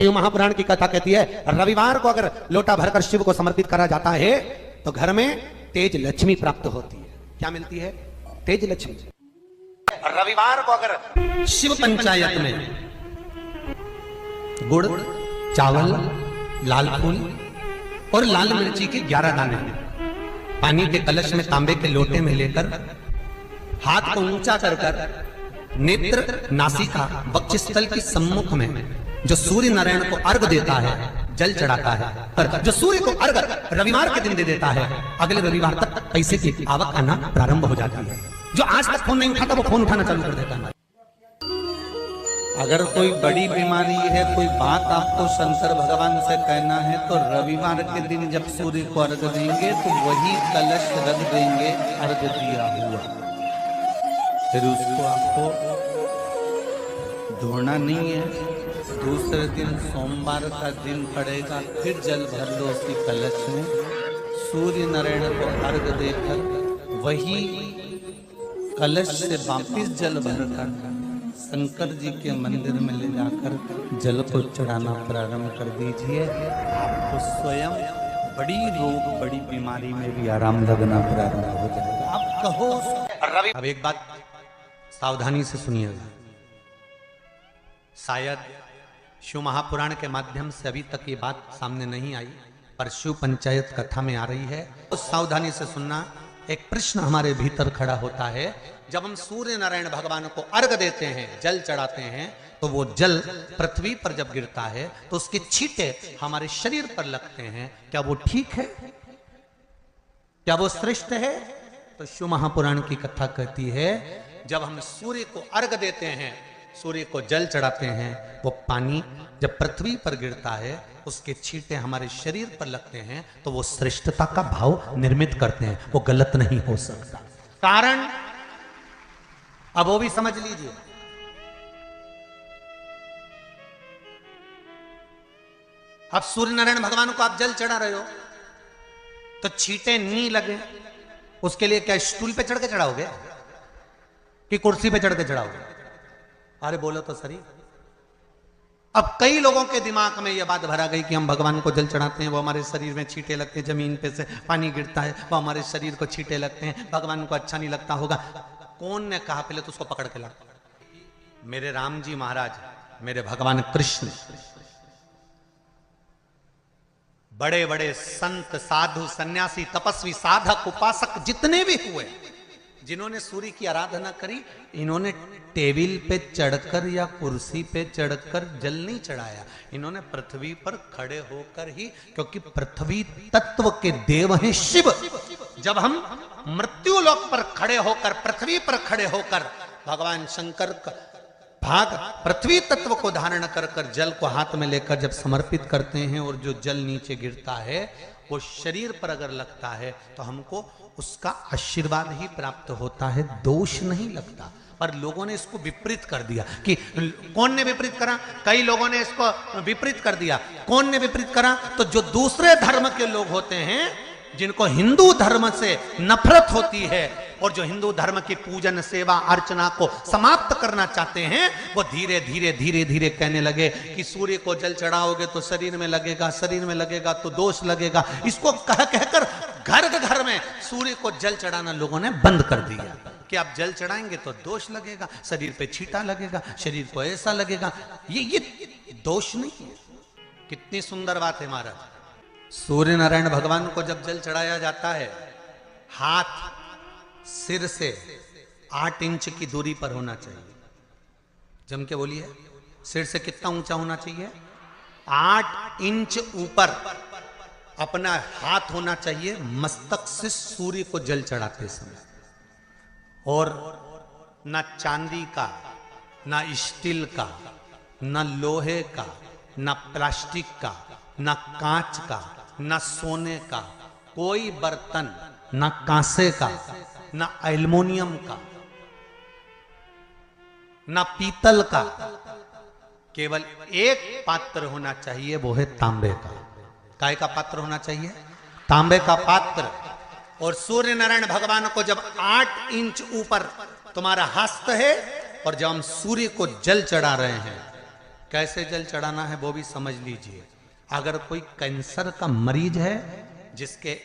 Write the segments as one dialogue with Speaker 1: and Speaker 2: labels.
Speaker 1: महापुराण की कथा कहती है रविवार को अगर लोटा भरकर शिव को समर्पित करा जाता है तो घर में तेज लक्ष्मी प्राप्त होती है। क्या मिलती है? तेज लक्ष्मी। रविवार को अगर शिव पंचायत में गुड़, चावल, लाल फूल और लाल मिर्ची के 11 दाने पानी के कलश में तांबे के लोटे में लेकर हाथ को ऊंचा कर नेत्र, नासिका, वक्षस्थल के सम्मुख में जो सूर्य नारायण को अर्घ देता है, जल चढ़ाता है, पर जो सूर्य को अर्घ रविवार के दिन दे देता है, अगले रविवार तक पैसे की आवक आना प्रारंभ हो जाती है। जो आज तक फोन नहीं उठाता वो फोन उठाना चालू कर देता है।
Speaker 2: अगर कोई बड़ी बीमारी है, कोई बात आपको शंकर भगवान से कहना है तो रविवार के दिन जब सूर्य को अर्घ देंगे तो वही कलश रख देंगे अर्घ दिया हुआ, फिर उसको आपको धोना नहीं है। दूसरे दिन सोमवार का दिन पड़ेगा, फिर जल भर लो उसी कलश में, सूर्य नारायण को अर्घ देकर वही कलश से वापिस जल भरकर शंकर जी के मंदिर में ले जाकर जल को चढ़ाना प्रारंभ कर दीजिए। आपको स्वयं बड़ी रोग, बड़ी बीमारी में भी आराम लगना प्रारंभ हो जाएगा। आप कहो।
Speaker 1: अब एक बात सावधानी से सुनिएगा, शायद शिव महापुराण के माध्यम से अभी तक ये बात सामने नहीं आई, पर शिव पंचायत कथा में आ रही है तो सावधानी से सुनना। एक प्रश्न हमारे भीतर खड़ा होता है, जब हम सूर्य नारायण भगवान को अर्घ देते हैं, जल चढ़ाते हैं, तो वो जल पृथ्वी पर जब गिरता है तो उसके छींटे हमारे शरीर पर लगते हैं। क्या वो ठीक है? क्या वो श्रेष्ठ है? तो शिव महापुराण की कथा कहती है जब हम सूर्य को अर्घ देते हैं, सूर्य को जल चढ़ाते हैं, वो पानी जब पृथ्वी पर गिरता है उसके छींटे हमारे शरीर पर लगते हैं तो वो श्रेष्ठता का भाव निर्मित करते हैं, वो गलत नहीं हो सकता। कारण अब वो भी समझ लीजिए। अब सूर्य नारायण भगवान को आप जल चढ़ा रहे हो तो छींटे नहीं लगे, उसके लिए क्या स्टूल पे चढ़ के चढ़ाओगे कि कुर्सी पे चढ़ के चढ़ाओगे? अरे बोलो तो सही। अब कई लोगों के दिमाग में यह बात भरा गई कि हम भगवान को जल चढ़ाते हैं, वो हमारे शरीर में छींटे लगते हैं, जमीन पे से पानी गिरता है, वो हमारे शरीर को छींटे लगते हैं, भगवान को अच्छा नहीं लगता होगा। कौन ने कहा? पहले तो उसको पकड़ के ला। मेरे राम जी महाराज, मेरे भगवान कृष्ण, बड़े बड़े संत, साधु, सन्यासी, तपस्वी, साधक, उपासक जितने भी हुए, जिन्होंने सूर्य की आराधना करी, इन्होंने टेबल पे चढ़कर या कुर्सी पे चढ़कर जल नहीं चढ़ाया, इन्होंने पृथ्वी पर खड़े होकर ही, क्योंकि पृथ्वी तत्व के देव हैं शिव। जब हम मृत्यु लोक पर खड़े होकर, पृथ्वी पर खड़े होकर भगवान शंकर का भाग पृथ्वी तत्व को धारण कर कर जल को हाथ में लेकर जब समर्पित करते हैं और जो जल नीचे गिरता है वो शरीर पर अगर लगता है तो हमको उसका आशीर्वाद ही प्राप्त होता है, दोष नहीं लगता। पर लोगों ने इसको विपरीत कर दिया। कि कौन ने विपरीत करा? कई लोगों ने इसको विपरीत कर दिया। कौन ने विपरीत करा? तो जो दूसरे धर्म के लोग होते हैं, जिनको हिंदू धर्म से नफरत होती है और जो हिंदू धर्म की पूजन, सेवा, अर्चना को समाप्त करना चाहते हैं, वो धीरे धीरे धीरे धीरे कहने लगे कि सूर्य को जल चढ़ाओगे तो शरीर में लगेगा, शरीर में लगेगा तो दोष लगेगा। इसको कह कहकर घर घर में सूर्य को जल चढ़ाना लोगों ने बंद कर दिया कि आप जल चढ़ाएंगे तो दोष लगेगा, शरीर पे छींटा लगेगा, शरीर को ऐसा लगेगा। ये दोष नहीं है। कितनी सुंदर बात है महाराज। सूर्य नारायण भगवान को जब जल चढ़ाया जाता है, हाथ सिर से 8 इंच की दूरी पर होना चाहिए। जम के बोलिए, सिर से कितना ऊंचा होना चाहिए? 8 इंच ऊपर अपना हाथ होना चाहिए मस्तक से सूर्य को जल चढ़ाते समय। और ना चांदी का, ना स्टील का, ना लोहे का, ना प्लास्टिक का, ना कांच का, ना सोने का कोई बर्तन, ना कांसे का, ना एल्युमिनियम का, ना पीतल का, केवल एक पात्र होना चाहिए, वो है तांबे का। काय का पात्र होना चाहिए? तांबे का पात्र। और सूर्य नारायण भगवान को जब 8 इंच ऊपर तुम्हारा हस्त है और जब हम सूर्य को जल चढ़ा रहे हैं कैसे जल चढ़ाना है वो भी समझ लीजिए। अगर कोई कैंसर का मरीज है, जिसके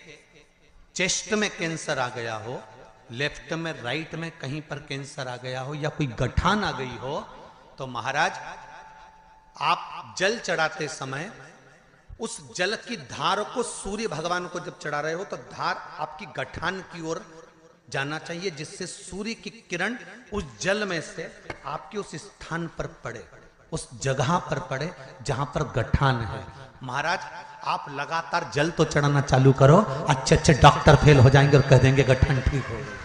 Speaker 1: चेस्ट में कैंसर आ गया हो, लेफ्ट में राइट में कहीं पर कैंसर आ गया हो, या कोई गठान आ गई हो, तो महाराज आप जल चढ़ाते समय उस जल की धार को सूर्य भगवान को जब चढ़ा रहे हो तो धार आपकी गठान की ओर जाना चाहिए, जिससे सूर्य की किरण उस जल में से आपके उस स्थान पर पड़े, उस जगह पर पड़े जहां पर गठान है। महाराज आप लगातार जल तो चढ़ाना चालू करो, अच्छे अच्छे डॉक्टर फेल हो जाएंगे और कह देंगे गठान ठीक हो गई।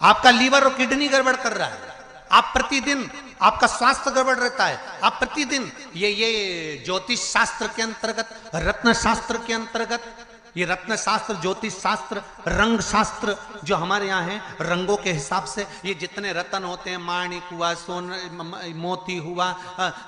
Speaker 1: आपका लीवर और किडनी गड़बड़ कर रहा है, आप प्रतिदिन आपका स्वास्थ्य गड़बड़ रहता है, आप प्रतिदिन ये ज्योतिष शास्त्र के अंतर्गत, रत्न शास्त्र के अंतर्गत, ये रत्न शास्त्र, ज्योतिष शास्त्र, रंग शास्त्र जो हमारे यहाँ है, रंगों के हिसाब से ये जितने रत्न होते हैं, माणिक हुआ, मोती हुआ,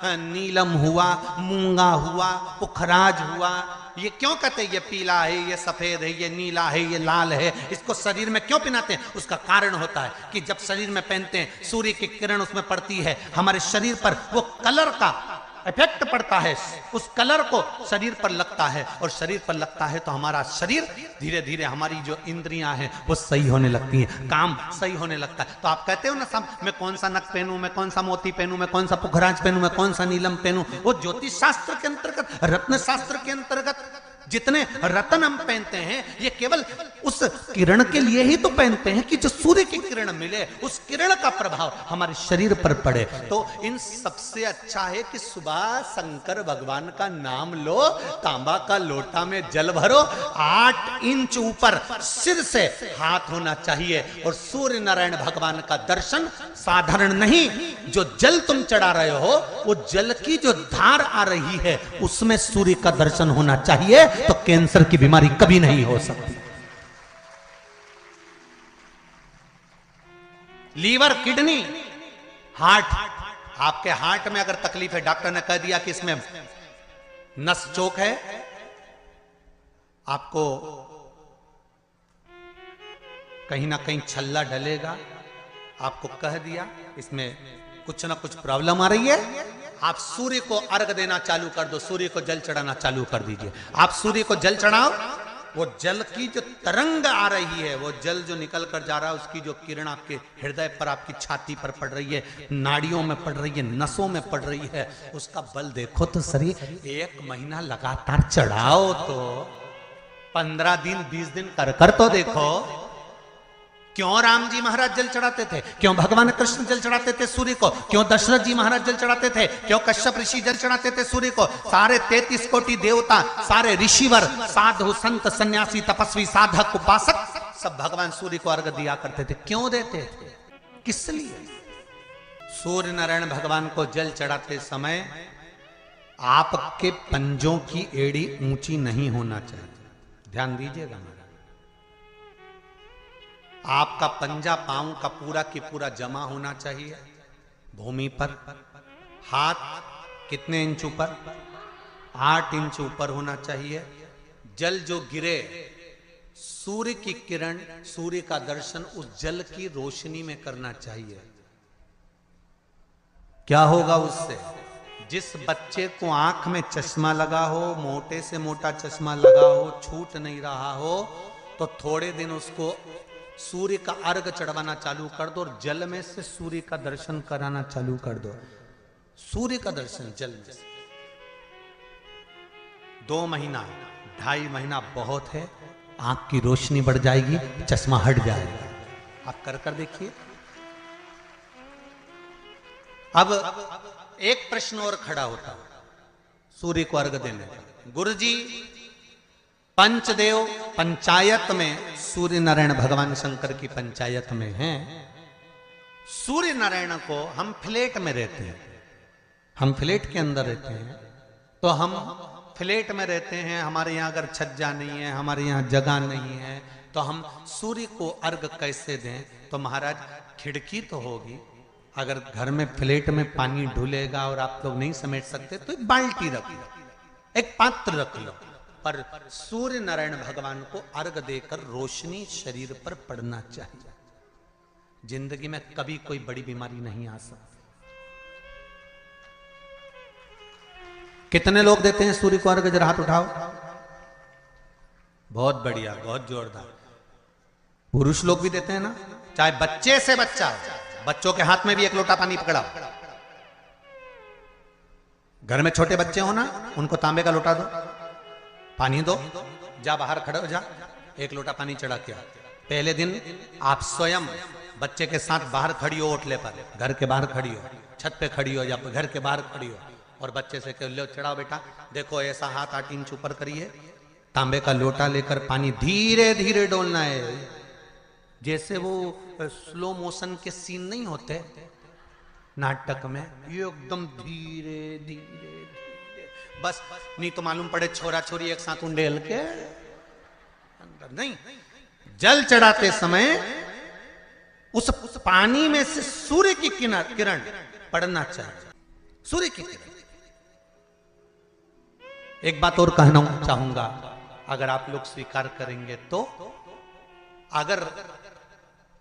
Speaker 1: नीलम हुआ, मूंगा हुआ, पुखराज हुआ, ये क्यों कहते हैं ये पीला है, ये सफेद है, ये नीला है, ये लाल है, इसको शरीर में क्यों पहनाते हैं? उसका कारण होता है कि जब शरीर में पहनते हैं सूर्य की किरण उसमें पड़ती है, हमारे शरीर पर वो कलर का इफेक्ट पड़ता है, उस कलर को शरीर पर लगता है, और शरीर पर लगता है तो हमारा शरीर धीरे धीरे, हमारी जो इंद्रियां हैं वो सही होने लगती हैं, काम सही होने लगता है। तो आप कहते हो ना सब, मैं कौन सा नक पहनूं, मैं कौन सा मोती पहनूं, मैं कौन सा पुखराज पहनूं, मैं कौन सा नीलम पहनूं, वो ज्योतिष शास्त्र के अंतर्गत, रत्न शास्त्र के अंतर्गत जितने रत्न हम पहनते हैं ये केवल उस किरण के लिए ही तो पहनते हैं कि जो सूर्य की किरण मिले, उस किरण का प्रभाव हमारे शरीर पर पड़े। तो इन सबसे अच्छा है कि सुबह शंकर भगवान का नाम लो, तांबा का लोटा में जल भरो, 8 इंच ऊपर सिर से हाथ होना चाहिए, और सूर्य नारायण भगवान का दर्शन साधारण नहीं, जो जल तुम चढ़ा रहे हो वो जल की जो धार आ रही है उसमें सूर्य का दर्शन होना चाहिए, तो कैंसर की बीमारी कभी नहीं हो सकती। लीवर, किडनी, हार्ट, आपके हार्ट में अगर तकलीफ है, डॉक्टर ने कह दिया कि इसमें नस चोक है, आपको कहीं ना कहीं छल्ला डलेगा, आपको कह दिया इसमें कुछ ना कुछ प्रॉब्लम आ रही है, आप सूर्य को अर्घ देना चालू कर दो, सूर्य को जल चढ़ाना चालू कर दीजिए। आप सूर्य को जल चढ़ाओ, वो जल की जो तरंग आ रही है, वो जल जो निकल कर जा रहा है, उसकी जो किरण आपके हृदय पर, आपकी छाती पर पड़ रही है, नाड़ियों में पड़ रही है, नसों में पड़ रही है, उसका बल देखो तो सही। 1 महीना लगातार चढ़ाओ, तो 15 दिन 20 दिन कर तो देखो। क्यों राम जी महाराज जल चढ़ाते थे, क्यों भगवान कृष्ण जल चढ़ाते थे सूर्य को, क्यों दशरथ जी महाराज जल चढ़ाते थे, क्यों कश्यप ऋषि जल चढ़ाते थे सूर्य को, सारे 33 कोटि देवता, सारे ऋषिवर, साधु संत सन्यासी तपस्वी साधक उपासक सब भगवान सूर्य को अर्घ दिया करते थे। क्यों देते थे, किस लिए? सूर्य नारायण भगवान को जल चढ़ाते समय आपके पंजों की एड़ी ऊंची नहीं होना चाहिए, ध्यान दीजिएगा। आपका पंजा पांव का पूरा की पूरा जमा होना चाहिए भूमि पर। हाथ कितने इंच ऊपर? 8 इंच ऊपर होना चाहिए। जल जो गिरे, सूर्य की किरण, सूर्य का दर्शन उस जल की रोशनी में करना चाहिए। क्या होगा उससे? जिस बच्चे को आंख में चश्मा लगा हो, मोटे से मोटा चश्मा लगा हो, छूट नहीं रहा हो, तो थोड़े दिन उसको सूर्य का अर्घ चढ़वाना चालू कर दो, और जल में से सूर्य का दर्शन कराना चालू कर दो। सूर्य का दर्शन जल में से 2 महीना 2.5 महीना बहुत है, आंख की रोशनी बढ़ जाएगी, चश्मा हट जाएगा। आप कर देखिए। अब एक प्रश्न और खड़ा होता है सूर्य को अर्घ देने का। गुरुजी, पंचदेव पंचायत में सूर्य नारायण भगवान शंकर की पंचायत में हैं। सूर्य नारायण को हम फ्लैट में रहते हैं, हम फ्लैट के अंदर रहते हैं, तो हम फ्लैट में रहते हैं, हमारे यहाँ अगर छज्जा नहीं है, हमारे यहाँ जगह नहीं है, तो हम सूर्य को अर्घ कैसे दें? तो महाराज खिड़की तो होगी, अगर घर में फ्लैट में पानी ढुलेगा और आप लोग नहीं समेट सकते तो एक बाल्टी रख लो, एक पात्र रख लो, पर सूर्य नारायण भगवान को अर्घ देकर रोशनी शरीर पर पड़ना चाहिए। जिंदगी में कभी कोई बड़ी बीमारी नहीं आ सकती। कितने लोग देते हैं सूर्य को अर्घ्य? जरा हाथ उठाओ। बहुत बढ़िया, बहुत जोरदार। पुरुष लोग भी देते हैं ना, चाहे बच्चे से बच्चा, बच्चों के हाथ में भी एक लोटा पानी पकड़ाओ। घर में छोटे बच्चे हो ना, उनको तांबे का लोटा दो, पानी दो, जा बाहर खड़े हो जा, एक लोटा पानी चढ़ा के आओ। पहले दिन आप स्वयं बच्चे के साथ बाहर खड़ी हो, ओटले पर, घर के बाहर खड़ी हो, छत पे खड़ी हो या घर के बाहर खड़ी हो, और बच्चे से कहो लो चढ़ाओ बेटा, देखो ऐसा हाथ 8 इंच ऊपर करिए, तांबे का लोटा लेकर पानी धीरे धीरे डोलना है। जैसे वो स्लो मोशन के सीन नहीं होते नाटक में, ये एकदम धीरे धीरे धीरे, बस नहीं तो मालूम पड़े छोरा छोरी एक साथ उंडेल के अंदर। नहीं, जल चढ़ाते समय उस पानी में से सूर्य की किरण पड़ना चाहिए, सूर्य की किरण। एक बात और कहना चाहूंगा, अगर आप लोग स्वीकार करेंगे तो, अगर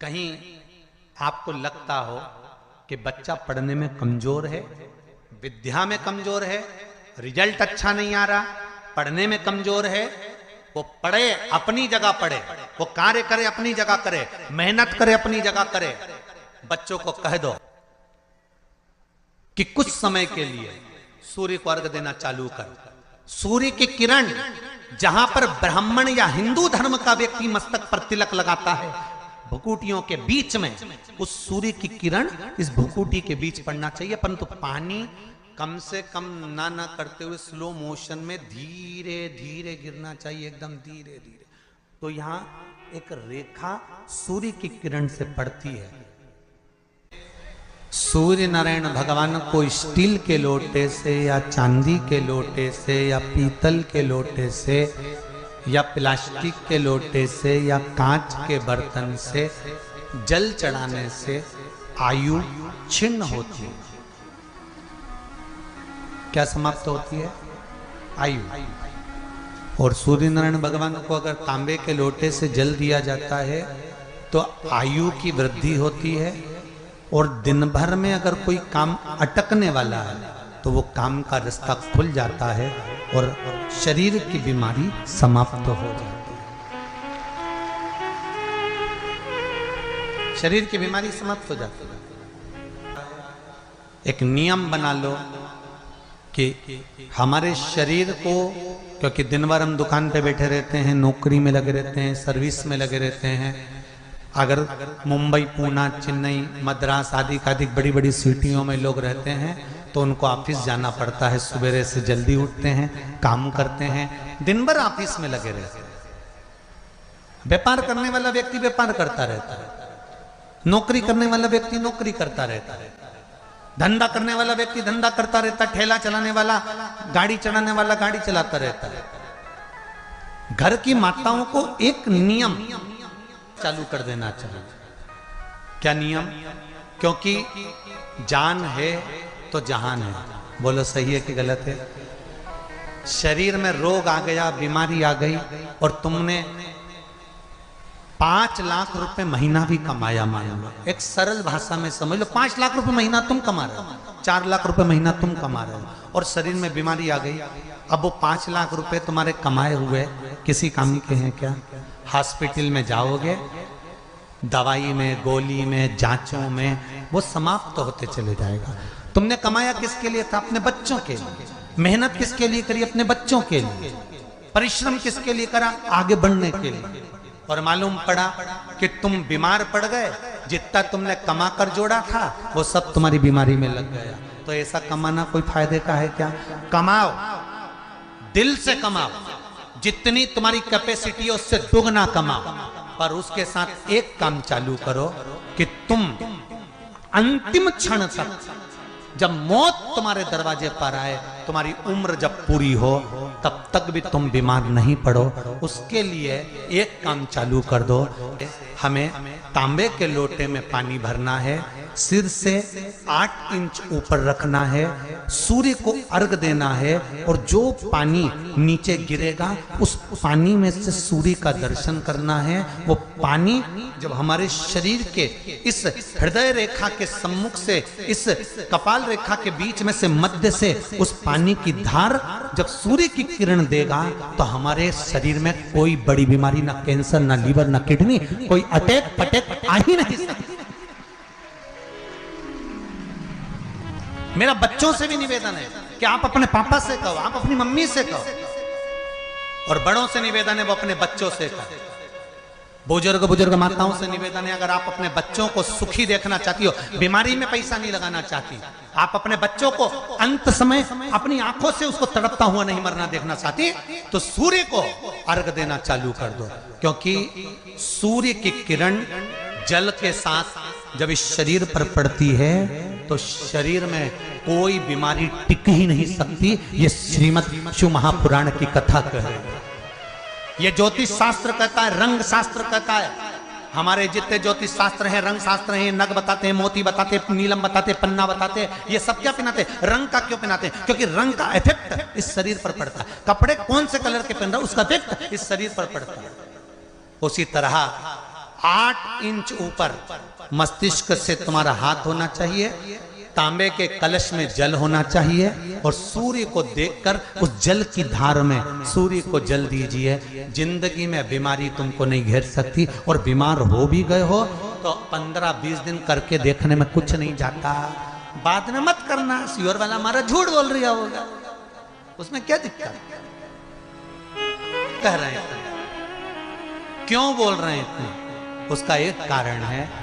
Speaker 1: कहीं आपको लगता हो कि बच्चा पढ़ने में कमजोर है, विद्या में कमजोर है, रिजल्ट अच्छा नहीं आ रहा, पढ़ने में कमजोर है, वो पढ़े अपनी जगह पढ़े, वो कार्य करे अपनी जगह करे, मेहनत करे अपनी जगह करे। बच्चों को कह दो कि कुछ समय के लिए सूर्य को अर्घ्य देना चालू कर। सूर्य की किरण जहां पर ब्राह्मण या हिंदू धर्म का व्यक्ति मस्तक पर तिलक लगाता है, भुकुटियों के बीच में उस सूर्य की किरण इस भुकुटी के बीच पड़ना चाहिए, परंतु पानी कम से कम ना करते हुए स्लो मोशन में धीरे धीरे गिरना चाहिए, एकदम धीरे धीरे। तो यहां एक रेखा सूर्य की किरण से पड़ती है। सूर्य नारायण भगवान को स्टील के लोटे से या चांदी के लोटे से या पीतल के लोटे से या प्लास्टिक के लोटे से या कांच के बर्तन से जल चढ़ाने से आयु छिन्न होती है। क्या समाप्त होती है? आयु। और सूर्य नारायण भगवान को अगर तांबे के लोटे से जल दिया जाता है तो आयु की वृद्धि होती है, और दिन भर में अगर कोई काम अटकने वाला है तो वो काम का रास्ता खुल जाता है और शरीर की बीमारी समाप्त हो जाती है। शरीर की बीमारी समाप्त हो जाती है। एक नियम बना लो कि हमारे शरीर को, क्योंकि दिन भर हम दुकान पे बैठे रहते हैं, नौकरी में लगे रहते हैं, सर्विस में लगे रहते हैं, अगर मुंबई, पूना, चेन्नई, मद्रास आदि अधिक बड़ी बड़ी सिटियों में लोग रहते हैं तो उनको ऑफिस जाना पड़ता है, सवेरे से जल्दी उठते हैं, काम करते हैं, दिन भर ऑफिस में लगे रहते हैं। व्यापार करने वाला व्यक्ति व्यापार करता रहता है, नौकरी करने वाला व्यक्ति नौकरी करता रहता है, धंधा करने वाला व्यक्ति धंधा करता रहता है, ठेला चलाने वाला, गाड़ी चलाने वाला गाड़ी चलाता रहता है। घर की माताओं को एक नियम चालू कर देना चाहिए। क्या नियम? क्योंकि जान है तो जहान है। बोलो सही है कि गलत है? शरीर में रोग आ गया, बीमारी आ गई, और तुमने 5 लाख रुपए महीना भी कमाया, मान लो, एक सरल भाषा में समझ लो, 5 लाख रुपए महीना तुम कमा रहे हो, 4 लाख रुपए महीना तुम कमा रहे हो, और शरीर में बीमारी आ गई। अब वो 5 लाख रुपए तुम्हारे कमाए हुए किसी काम के हैं क्या? हॉस्पिटल में जाओगे, दवाई में, गोली में, जांचों में वो समाप्त होते चले जाएगा। तुमने कमाया किसके लिए था? अपने बच्चों के लिए। मेहनत किसके लिए करी? अपने बच्चों के लिए। परिश्रम किसके लिए करा? आगे बढ़ने के लिए। और मालूम पड़ा कि तुम बीमार पड़ गए, जितना तुमने कमा कर जोड़ा था वो सब तुम्हारी बीमारी में लग गया। तो ऐसा कमाना कोई फायदे का है क्या? कमाओ, दिल से कमाओ, जितनी तुम्हारी कैपेसिटी है उससे दुगना कमाओ, पर उसके साथ एक काम चालू करो कि तुम अंतिम क्षण तक, जब मौत तुम्हारे दरवाजे पर आए, तुम्हारी उम्र जब पूरी हो, तब तक भी तुम बीमार नहीं पड़ो। उसके लिए एक काम चालू कर दो, हमें तांबे के लोटे में पानी भरना है, सिर से 8 इंच ऊपर रखना है, सूर्य को अर्घ देना है, और जो पानी नीचे गिरेगा उस पानी में से सूर्य का दर्शन करना है। वो पानी जब हमारे शरीर के इस हृदय रेखा के सम्मुख से, इस कपाल रेखा के बीच में से, मध्य से उस पानी की धार जब सूर्य की किरण देगा तो हमारे शरीर में कोई बड़ी बीमारी, ना कैंसर, ना लीवर, ना किडनी, कोई अटैक पटैक आ ही नहीं सकती। मेरा बच्चों से भी निवेदन है कि आप अपने पापा से कहो, आप अपनी मम्मी से कहो, और बड़ों से निवेदन है वो अपने बच्चों से कहो। बुजुर्ग माताओं से निवेदन है, अगर आप अपने बच्चों को सुखी देखना चाहती हो, बीमारी में पैसा नहीं लगाना चाहती, आप अपने बच्चों को अंत समय अपनी आंखों से उसको तड़पता हुआ नहीं मरना देखना चाहती, तो सूर्य को अर्घ देना चालू कर दो। क्योंकि सूर्य की किरण जल के साथ जब इस शरीर पर पड़ती है तो शरीर में कोई बीमारी टिक ही नहीं सकती। ये श्रीमद् शिव महापुराण की कथा कह रही है। ये ज्योतिष शास्त्र कहता है, रंग शास्त्र कहता है। हमारे जितने ज्योतिष शास्त्र हैं, रंग शास्त्र हैं, नग बताते हैं, मोती बताते हैं, नीलम बताते हैं, पन्ना बताते हैं, ये सब क्या पहनाते हैं? रंग का क्यों पहनाते हैं? क्योंकि रंग का इफेक्ट इस शरीर पर पड़ता है। कपड़े कौन से कलर के पहन रहा है उसका इफेक्ट इस शरीर पर पड़ता है। उसी तरह 8 इंच ऊपर मस्तिष्क से तुम्हारा हाथ होना चाहिए, तांबे के कलश में जल होना चाहिए, और सूर्य को देखकर उस जल की धार में सूर्य को जल दीजिए। जिंदगी में बीमारी तुमको नहीं घेर सकती, और बीमार हो भी गए हो तो 15-20 दिन करके देखने में कुछ नहीं जाता। बाद में मत करना, श्योर वाला हमारा झूठ बोल रहा होगा, उसमें क्या दिक्कत कह रहे हैं? क्यों बोल रहे हैं इतने? उसका एक कारण है,